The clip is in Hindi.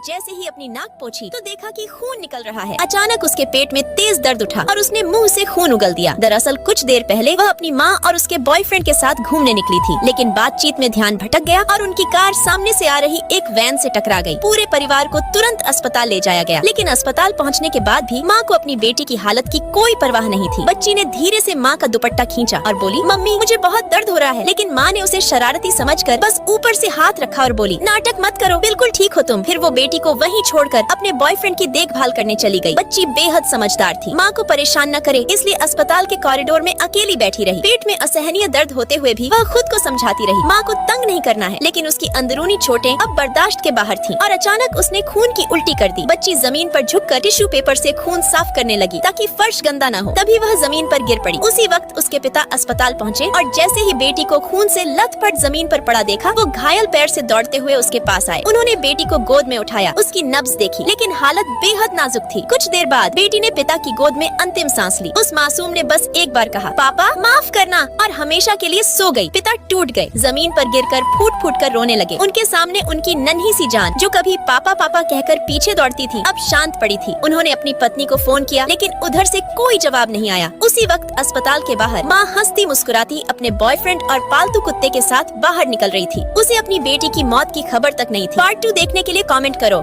जैसे ही अपनी नाक पोंछी तो देखा कि खून निकल रहा है। अचानक उसके पेट में तेज दर्द उठा और उसने मुंह से खून उगल दिया। दरअसल कुछ देर पहले वह अपनी माँ और उसके बॉयफ्रेंड के साथ घूमने निकली थी, लेकिन बातचीत में ध्यान भटक गया और उनकी कार सामने से आ रही एक वैन से टकरा गई। पूरे परिवार को तुरंत अस्पताल ले जाया गया, लेकिन अस्पताल पहुँचने के बाद भी माँ को अपनी बेटी की हालत की कोई परवाह नहीं थी। बच्ची ने धीरे से माँ का दुपट्टा खींचा और बोली, मम्मी मुझे बहुत दर्द हो रहा है। लेकिन माँ ने उसे शरारती समझकर बस ऊपर से हाथ रखा और बोली, नाटक मत करो, बिल्कुल ठीक हो तुम। फिर वो बेटी को वहीं छोड़कर अपने बॉयफ्रेंड की देखभाल करने चली गई। बच्ची बेहद समझदार थी, माँ को परेशान न करे इसलिए अस्पताल के कॉरिडोर में अकेली बैठी रही। पेट में असहनीय दर्द होते हुए भी वह खुद को समझाती रही, माँ को तंग नहीं करना है। लेकिन उसकी अंदरूनी चोटें अब बर्दाश्त के बाहर थीं और अचानक उसने खून की उल्टी कर दी। बच्ची जमीन पर झुककर टिश्यू पेपर से खून साफ करने लगी ताकि फर्श गंदा न हो। तभी वह जमीन पर गिर पड़ी। उसी वक्त उसके पिता अस्पताल पहुँचे और जैसे ही बेटी को खून से लथपथ जमीन पर पड़ा देखा, वो घायल पैर से दौड़ते हुए उसके पास आए। उन्होंने बेटी को गोद में उठाया, उसकी नब्ज देखी, लेकिन हालत बेहद नाजुक थी। कुछ देर बाद बेटी ने पिता की गोद में अंतिम सांस ली। उस मासूम ने बस एक बार कहा, पापा माफ करना, और हमेशा के लिए सो गई। पिता टूट गए, जमीन पर गिरकर फूट फूट कर रोने लगे। उनके सामने उनकी नन्ही सी जान, जो कभी पापा पापा कहकर पीछे दौड़ती थी, अब शांत पड़ी थी। उन्होंने अपनी पत्नी को फोन किया, लेकिन उधर से कोई जवाब नहीं आया। उसी वक्त अस्पताल के बाहर माँ हंसती मुस्कुराती अपने बॉयफ्रेंड और पालतू कुत्ते के साथ बाहर निकल रही थी। उसे अपनी बेटी की मौत की खबर तक नहीं थी। पार्ट 2 देखने के लिए कमेंट करो।